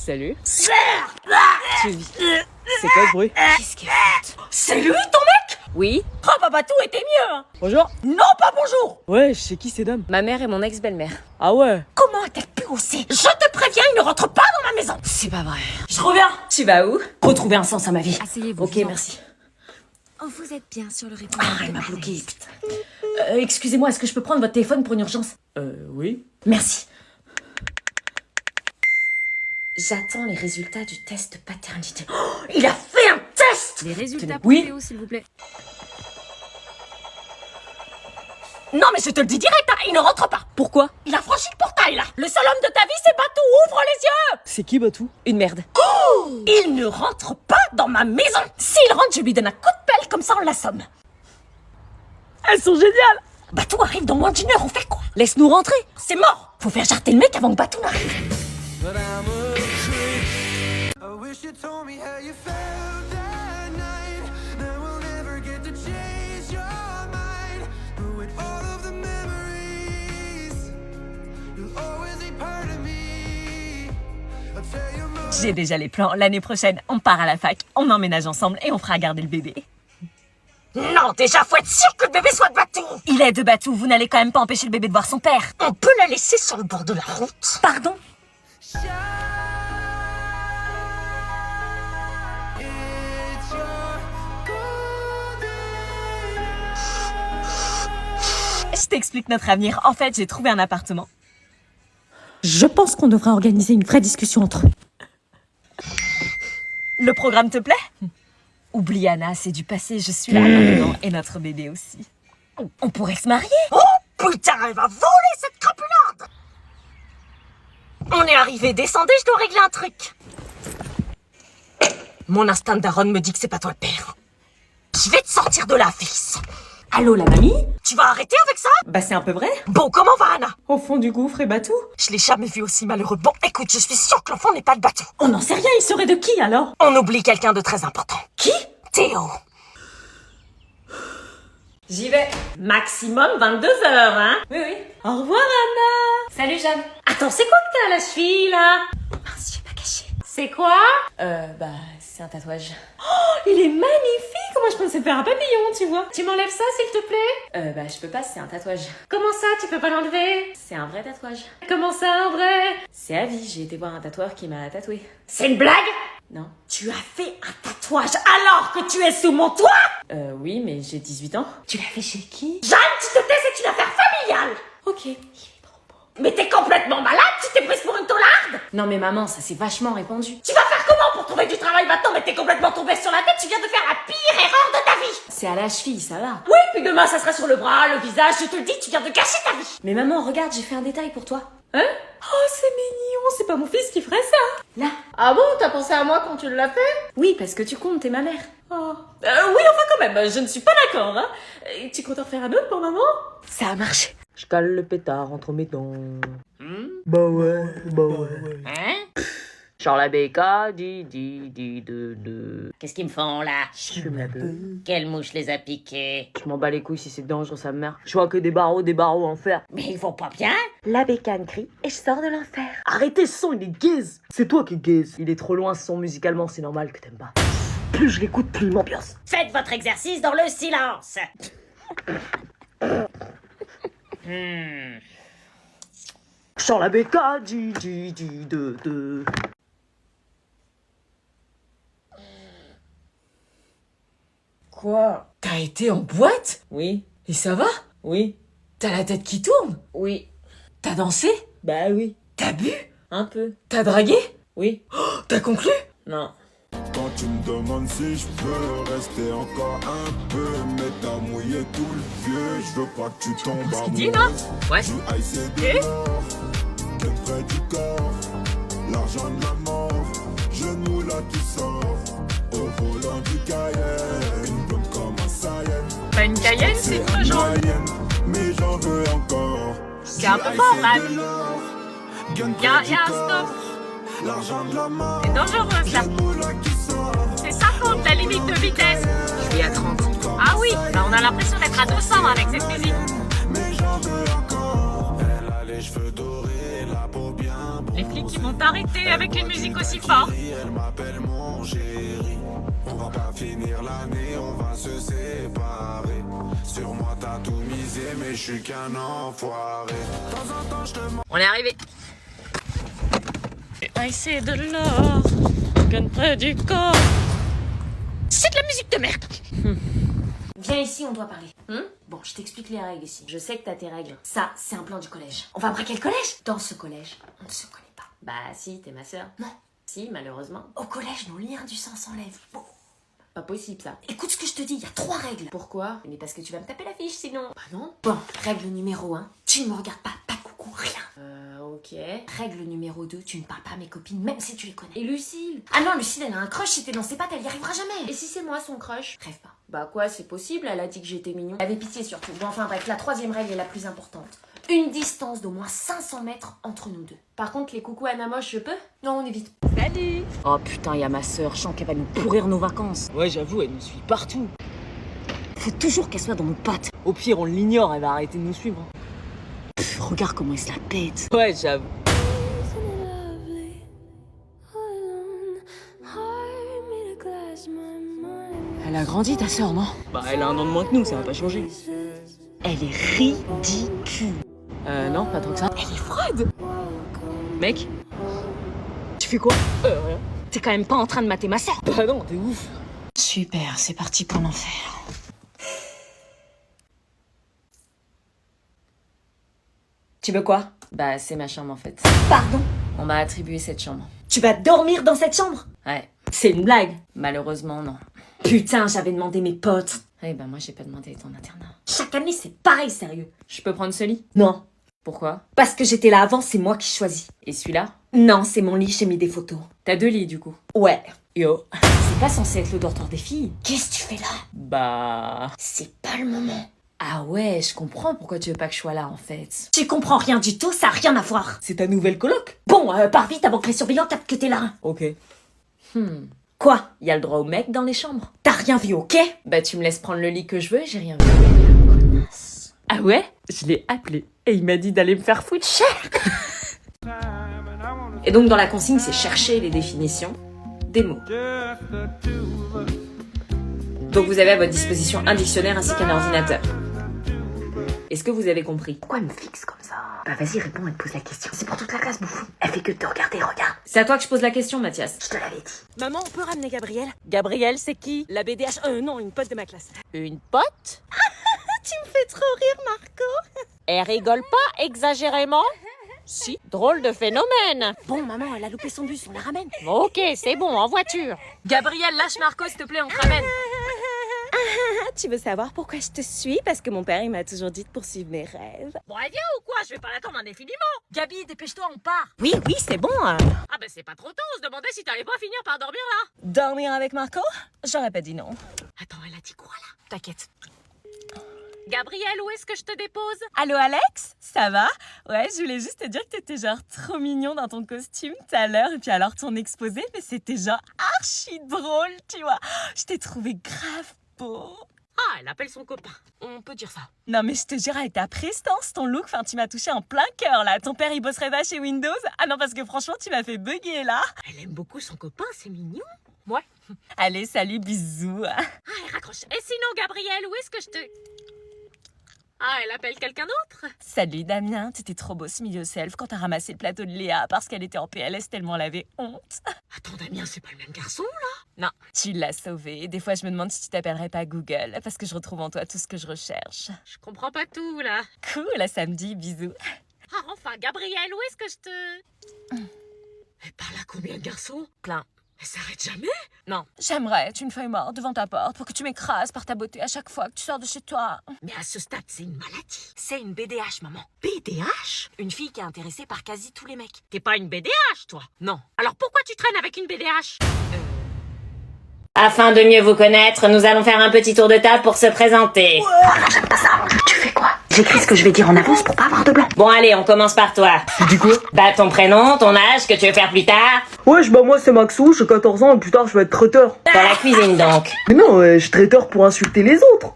Salut. Tu vis. C'est quoi ce bruit? Qu'est-ce qu'elle fait? C'est lui ton mec? Oui. Oh bah Batou était mieux hein. Bonjour. Non pas bonjour. Ouais, je sais qui ces dames. Ma mère et mon ex-belle-mère. Ah ouais. Comment a-t-elle pu oser? Je te préviens, il ne rentre pas dans ma maison. C'est pas vrai. Je reviens. Tu vas où? Retrouver un sens à ma vie. Asseyez-vous. Ok, merci. Oh, vous êtes bien sur le répondeur. Ah, elle m'a bloqué, putain. Excusez-moi, est-ce que je peux prendre votre téléphone pour une urgence? Oui. Merci. J'attends les résultats du test paternité. Oh, il a fait un test! Les résultats pour Oui. Théo, s'il vous plaît. Non mais je te le dis direct, hein, il ne rentre pas. Pourquoi? Il a franchi le portail là. Le seul homme de ta vie c'est Batou, ouvre les yeux. C'est qui Batou? Une merde. Il ne rentre pas dans ma maison. S'il rentre, je lui donne un coup de pelle, comme ça on l'assomme. Elles sont géniales. Batou arrive dans moins d'une heure, on fait quoi? Laisse-nous rentrer. C'est mort. Faut faire jarter le mec avant que Batou n'arrive. But I'm a creep. I wish you told me how you felt that night. Now we'll never get to change your mind. But with all of the memories, you'll always be part of me. I'll tell you more. J'ai déjà les plans. L'année prochaine, on part à la fac, on emménage ensemble et on fera garder le bébé. Non, déjà, faut être sûr que le bébé soit de Batou. Il est de Batou, vous n'allez quand même pas empêcher le bébé de voir son père. On peut la laisser sur le bord de la route. Pardon? It's your golden. Je t'explique notre avenir. En fait, j'ai trouvé un appartement. Je pense qu'on devrait organiser une vraie discussion entre eux. Le programme te plaît? Oublie Anna, c'est du passé, je suis là maintenant, et notre bébé aussi. On pourrait se marier? Oh putain, elle va voler cette crapulande! On est arrivé, descendez, je dois régler un truc. Mon instinct de daronne me dit que c'est pas toi le père. Je vais te sortir de là, fils. Allô, la mamie? Tu vas arrêter avec ça? Bah c'est un peu vrai. Bon, comment va Anna? Au fond du gouffre et Batou? Je l'ai jamais vu aussi malheureux. Bon, écoute, je suis sûre que l'enfant n'est pas de Batou. On n'en sait rien, il serait de qui alors? On oublie quelqu'un de très important. Qui? Théo. J'y vais. Maximum 22 heures, hein? Oui, oui. Au revoir, Anna. Salut, Jeanne. Attends, c'est quoi que t'as à la cheville, là? Mince, j'ai pas caché. C'est quoi? Bah, c'est un tatouage. Oh, il est magnifique. Moi, je pensais faire un papillon, tu vois. Tu m'enlèves ça, s'il te plaît? Bah, je peux pas, c'est un tatouage. Comment ça, tu peux pas l'enlever? C'est un vrai tatouage. Comment ça, en vrai? C'est à vie, j'ai été voir un tatoueur qui m'a tatoué. C'est une blague? Non. Tu as fait un tatouage alors que tu es sous mon toit? Oui, mais j'ai 18 ans. Tu l'as fait chez qui? Jeanne, tu te tais, c'est une affaire familiale. Ok. Mais t'es complètement malade, tu t'es prise pour une taularde? Non mais maman, ça s'est vachement répandu. Tu vas faire comment pour trouver du travail maintenant? Mais t'es complètement tombée sur la tête, tu viens de faire la pire erreur de ta vie. C'est à la cheville, ça va. Oui, puis demain ça sera sur le bras, le visage, je te le dis, tu viens de gâcher ta vie. Mais maman, regarde, j'ai fait un détail pour toi. Hein? Oh, c'est mignon, c'est pas mon fils qui ferait ça. Là. Ah bon, t'as pensé à moi quand tu l'as fait? Oui, parce que tu comptes, t'es ma mère. Oh. Oui, enfin quand même, je ne suis pas d'accord, hein. Tu comptes en faire un autre pour maman? Ça a marché. Je cale le pétard entre mes dents. Bah ouais. Hein? Charles Abeka, de. Qu'est-ce qu'ils me font là? Je fume la beuh. Quelle mouche les a piqués? Je m'en bats les couilles si c'est dangereux, sa mère. Je vois que des barreaux en fer. Mais ils vont pas bien? La bécane crie et je sors de l'enfer. Arrêtez ce son, il est gaze. C'est toi qui gaze. Il est trop loin ce son musicalement, c'est normal que t'aimes pas. Plus je l'écoute, plus il m'ambiance. Faites votre exercice dans le silence. Charles Abeka, de. Quoi? T'as été en boîte? Oui. Et ça va? Oui. T'as la tête qui tourne? Oui. T'as dansé? Bah oui. T'as bu? Un peu. T'as dragué? Oui. Oh, t'as conclu? Non. Quand tu me demandes si je peux rester encore un peu, mais t'as mouillé tout le vieux, je veux pas que tu tombes à Dis non? Ouais. Tu ailles c'est de l'or, t'es près du corps, l'argent de la mort, je moule là qui sort, au volant du Cayenne, une blonde comme un Saiyan. Pas une Cayenne, c'est une jaune. Mais j'en veux encore. C'est un peu fort, man. Y'a un stop. L'argent de la mort, C'est dangereux, ça. je moule là qui sort. C'est 50, la limite de vitesse. Je suis à 30. Ah oui, bah on a l'impression d'être à 200 avec cette musique. Mais j'en veux encore. Elle a les cheveux dorés, la peau bien Les flics qui qui vont t'arrêter avec une musique aussi forte. Elle m'appelle mon chéri. On va pas finir l'année, on va se séparer. Sur moi t'as tout misé, mais je suis qu'un enfoiré. De temps en temps je te mens. On est arrivé. Ah, c'est de l'or, gagne près du corps. C'est de la musique de merde. Viens ici, on doit parler. Bon, je t'explique les règles ici. Je sais que t'as tes règles. Ça, c'est un plan du collège. On va braquer le collège? Dans ce collège, on ne se connaît pas. Bah si, t'es ma sœur. Non. Si, malheureusement. Au collège, nos liens du sang s'enlèvent. Bon. Pas possible ça. Écoute ce que je te dis, il y a 3 règles. Pourquoi? Mais parce que tu vas me taper la fiche sinon. Bah non. Bon, règle numéro 1, tu ne me regardes pas de coucou, rien. Ok. Règle numéro 2, tu ne parles pas à mes copines, même si tu les connais. Et Lucille? Ah non, Lucille, elle a un crush, si t'es dans ses pattes, elle y arrivera jamais. Et si c'est moi son crush? Rêve pas. Bah quoi, c'est possible, elle a dit que j'étais mignon. Elle avait pitié surtout. Bon, enfin bref, la 3e règle est la plus importante. Une distance d'au moins 500 mètres entre nous deux. Par contre, les coucous Anna moche, je peux? Non, on évite. Salut! Oh putain, y a ma sœur, je sens qu'elle va nous pourrir nos vacances. Ouais, j'avoue, elle nous suit partout. Faut toujours qu'elle soit dans nos pattes. Au pire, on l'ignore, elle va arrêter de nous suivre. Pff, regarde comment elle se la pète. Ouais, j'avoue. Elle a grandi ta sœur, non? Bah, elle a 1 an de moins que nous, ça va pas changer. Elle est ridicule. Non, pas trop que ça. Elle est Freud. Mec, Tu fais quoi? rien. T'es quand même pas en train de mater ma sœur. Bah non, t'es ouf. Super, c'est parti pour l'enfer. Tu veux quoi? Bah c'est ma chambre en fait. Pardon? On m'a attribué cette chambre. Tu vas dormir dans cette chambre? Ouais. C'est une blague. Malheureusement non. Putain, j'avais demandé mes potes. Eh ben moi j'ai pas demandé ton internat. Chaque année, c'est pareil, sérieux. Je peux prendre ce lit? Non. Pourquoi? Parce que j'étais là avant, c'est moi qui choisis. Et celui-là? Non, c'est mon lit, j'ai mis des photos. T'as 2 lits du coup. Ouais. Yo. C'est pas censé être le dortoir des filles. Qu'est-ce que tu fais là? Bah... C'est pas le moment. Ah ouais, je comprends pourquoi tu veux pas que je sois là en fait. Tu comprends rien du tout, ça a rien à voir. C'est ta nouvelle coloc? Bon, pars vite avant que les surveillants captent que t'es là. Ok. Quoi? Y a le droit aux mecs dans les chambres? T'as rien vu, ok? Bah tu me laisses prendre le lit que je veux, j'ai rien vu. Ah ouais? Je l'ai appelé et il m'a dit d'aller me faire foutre cher. Et donc dans la consigne, c'est chercher les définitions des mots. Donc vous avez à votre disposition un dictionnaire ainsi qu'un ordinateur. Est-ce que vous avez compris? Pourquoi elle me fixe comme ça? Bah vas-y, réponds, elle te pose la question. C'est pour toute la classe, bouffon. Elle fait que de te regarder, regarde. C'est à toi que je pose la question, Mathias. Je te l'avais dit. Maman, on peut ramener Gabrielle? Gabrielle, c'est qui? La BDH? Non, une pote de ma classe. Une pote? Tu me fais trop rire, Marco. Elle rigole pas exagérément? Si, drôle de phénomène. Bon, maman, elle a loupé son bus, on la ramène. Ok, c'est bon, en voiture. Gabrielle, lâche Marco, s'il te plaît, on te ramène. Tu veux savoir pourquoi je te suis? Parce que mon père, il m'a toujours dit de poursuivre mes rêves. Bon, elle vient ou quoi? Je vais pas l'attendre indéfiniment. Gabi, dépêche-toi, on part. Oui, c'est bon. Ah bah c'est pas trop tôt, on se demandait si t'allais pas finir par dormir là. Dormir avec Marco? J'aurais pas dit non. Attends, elle a dit quoi là? T'inquiète. Gabrielle, où est-ce que je te dépose? Allô Alex? Ça va? Ouais, je voulais juste te dire que t'étais genre trop mignon dans ton costume tout à l'heure. Et puis alors ton exposé, mais c'était genre archi drôle, tu vois. Je t'ai trouvé grave beau. Ah, elle appelle son copain. On peut dire ça. Non mais je te jure, avec ta prestance, ton look, enfin tu m'as touché en plein cœur là. Ton père il bosserait pas chez Windows? Ah non, parce que franchement tu m'as fait bugger là. Elle aime beaucoup son copain, c'est mignon. Ouais. Allez, salut, bisous. Ah, elle raccroche. Et sinon, Gabrielle, où est-ce que je te... Ah, elle appelle quelqu'un d'autre? Salut Damien, t'étais trop beau ce milieu self quand t'as ramassé le plateau de Léa parce qu'elle était en PLS tellement elle avait honte. Attends, Damien, c'est pas le même garçon, là? Non, tu l'as sauvé. Des fois, je me demande si tu t'appellerais pas Google parce que je retrouve en toi tout ce que je recherche. Je comprends pas tout, là. Cool, à samedi, bisous. Ah, enfin, Gabrielle, où est-ce que je te... Elle parle à combien de garçons? Plein. Elle s'arrête jamais? Non. J'aimerais être une feuille morte devant ta porte pour que tu m'écrases par ta beauté à chaque fois que tu sors de chez toi. Mais à ce stade, c'est une maladie. C'est une BDH, maman. BDH? Une fille qui est intéressée par quasi tous les mecs. T'es pas une BDH, toi? Non. Alors pourquoi tu traînes avec une BDH? Afin de mieux vous connaître, nous allons faire un petit tour de table pour se présenter. J'aime pas ça. Tu fais quoi? J'écris ce que je vais dire en avance pour pas avoir de blanc. Bon allez, on commence par toi. Tu dis quoi? Bah ton prénom, ton âge, ce que tu veux faire plus tard. Wesh, bah moi c'est Maxou, j'ai 14 ans et plus tard je vais être traiteur. Dans la cuisine donc. Mais non, je suis traiteur pour insulter les autres.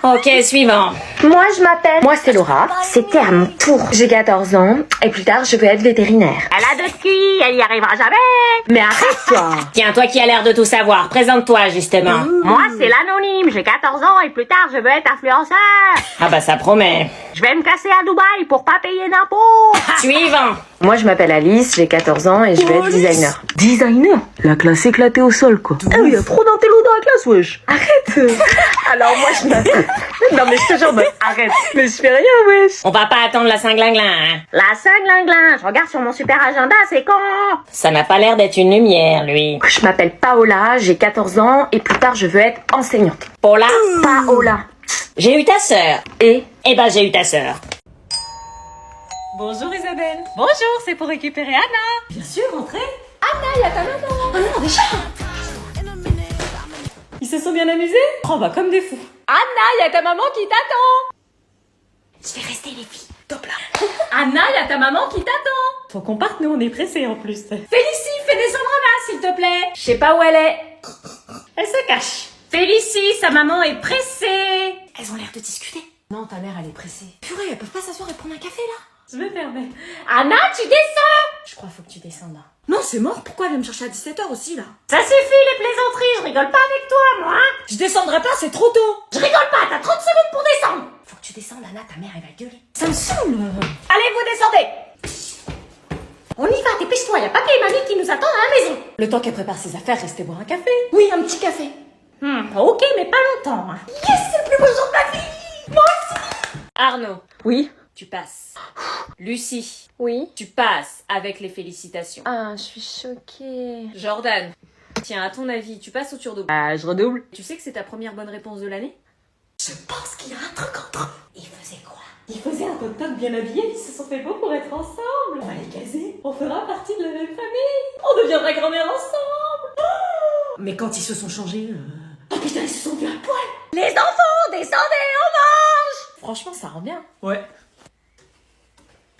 Ok, suivant. Moi, je m'appelle... Moi, c'est Laura. C'était à mon tour. J'ai 14 ans et plus tard, je veux être vétérinaire. Elle a de ski, elle y arrivera jamais. Mais arrête, toi. Tiens, toi qui as l'air de tout savoir, présente-toi justement. Moi, c'est l'anonyme. J'ai 14 ans et plus tard, je veux être influenceur. Ah bah ça promet. Je vais me casser à Dubaï pour pas payer d'impôts. Suivant. Moi, je m'appelle Alice, j'ai 14 ans et je veux être designer. Designer? La classe éclatée au sol, quoi. Ah oui, y a trop d'intello dans la classe, wesh. Arrête. Alors, moi, je m'appelle... Non, mais je te jure, mais arrête. Mais je fais rien, wesh. On va pas attendre la Saint-Glinglin, hein. La Saint-Glinglin, je regarde sur mon super agenda, c'est quand? Ça n'a pas l'air d'être une lumière, lui. Je m'appelle Paola, j'ai 14 ans et plus tard, je veux être enseignante. Paula, Paola. j'ai eu ta sœur. Et Eh ben j'ai eu ta sœur. Bonjour Isabelle. Bonjour, c'est pour récupérer Anna. Bien sûr, entrez. Ils se sont bien amusés? Oh bah comme des fous. Anna, y a ta maman qui t'attend. je vais rester les filles. Top là. Anna, y a ta maman qui t'attend. Faut qu'on parte, nous on est pressés en plus. Félicie, fais descendre Anna s'il te plaît. Je sais pas où elle est. Elle se cache. Félicie, sa maman est pressée. Elles ont l'air de discuter. Non, ta mère elle est pressée. Purée, elles peuvent pas s'asseoir et prendre un café là? Je me permets. Anna, tu descends. Je crois faut que tu descendes là. Non, c'est mort. Pourquoi elle vient me chercher à 17h aussi, là? Ça suffit les plaisanteries, je rigole pas avec toi, moi. Je descendrai pas, c'est trop tôt. Je rigole pas, t'as 30 secondes pour descendre. Faut que tu descendes, Anna, ta mère elle va gueuler. Ça me saoule. Allez, vous descendez. On y va, dépêche-toi, y a papy et mamie qui nous attendent à la maison. Le temps qu'elle prépare ses affaires, restez boire un café. Oui, un petit café. Ok, mais pas longtemps. Hein. Yes, c'est le plus beau jour de ma vie. Arnaud, Oui. tu passes. Lucie, Oui. tu passes avec les félicitations. Ah, je suis choquée. Jordan, tiens, à ton avis, tu passes ou tu redoubles? Je redouble. Tu sais que c'est ta première bonne réponse de l'année? Je pense qu'il y a un truc entre eux. Il faisait quoi? Ils faisaient un toc-toc bien habillé, ils se sont fait beau pour être ensemble. On va les caser, on fera partie de la même famille. On deviendra grand-mère ensemble. Mais quand ils se sont changés... Oh putain, ils se sont vus à poil. Les enfants, descendez, on mange! Franchement, ça rend bien. Ouais.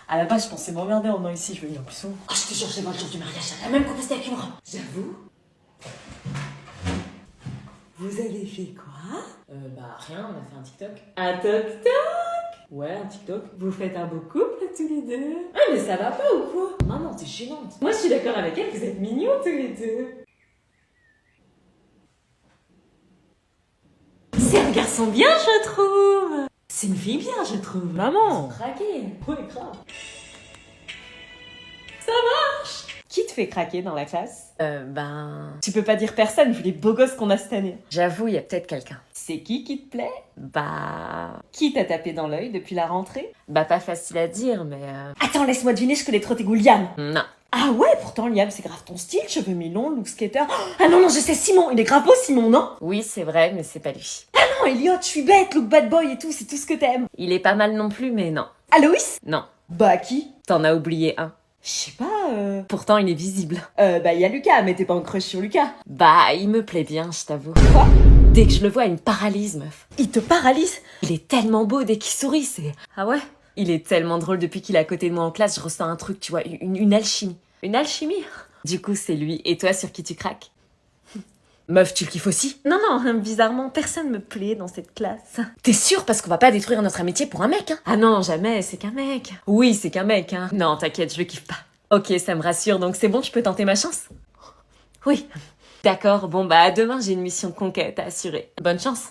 À la base, je pensais m'emmerder en venant ici, je veux venir plus souvent. Oh, je te jure, j'ai moi le jour du mariage, la même qu'on restait avec une robe. J'avoue. Vous avez fait quoi? Bah rien, on a fait un TikTok. Un TikTok? Ouais, un TikTok. Vous faites un beau couple tous les deux. Ah mais ça va pas ou quoi? Maman, t'es gênante. Moi je suis d'accord avec elle, vous êtes mignons tous les deux. C'est un garçon bien, je trouve. C'est une fille bien, je trouve. Maman. Craqué. Ouais, grave. Ça marche. Qui te fait craquer dans la classe? Tu peux pas dire personne vu les beaux gosses qu'on a cette année. J'avoue, il y a peut-être quelqu'un. C'est qui te plaît? Qui t'a tapé dans l'œil depuis la rentrée? Pas facile à dire, mais... Attends, laisse-moi deviner, je connais trop tes goûts, Liam. Non. Ah ouais, pourtant Liam, c'est grave ton style, cheveux mi-longs, look skater. Ah non, je sais, Simon, il est grave beau, Simon, non? Oui, c'est vrai, mais c'est pas lui. Ah non, Elliot, je suis bête, look bad boy et tout, c'est tout ce que t'aimes. Il est pas mal non plus, mais non. Aloïs? Non. Bah, qui? T'en as oublié un. Je sais pas, Pourtant, il est visible. il y a Lucas, mais t'es pas en crush sur Lucas. Il me plaît bien, je t'avoue. Quoi? Dès que je le vois, il me paralyse, meuf. Il te paralyse? Il est tellement beau dès qu'il sourit, c'est... Ah ouais? Il est tellement drôle depuis qu'il est à côté de moi en classe, je ressens un truc, tu vois, une alchimie. Une alchimie? Du coup, c'est lui. Et toi, sur qui tu craques? Meuf, tu le kiffes aussi? Non, bizarrement, personne me plaît dans cette classe. T'es sûre? Parce qu'on va pas détruire notre amitié pour un mec, hein? Ah non, jamais, c'est qu'un mec. Oui, c'est qu'un mec, hein. Non, t'inquiète, je le kiffe pas. Ok, ça me rassure, donc c'est bon, je peux tenter ma chance? Oui. D'accord, bon à demain, j'ai une mission de conquête à assurer. Bonne chance.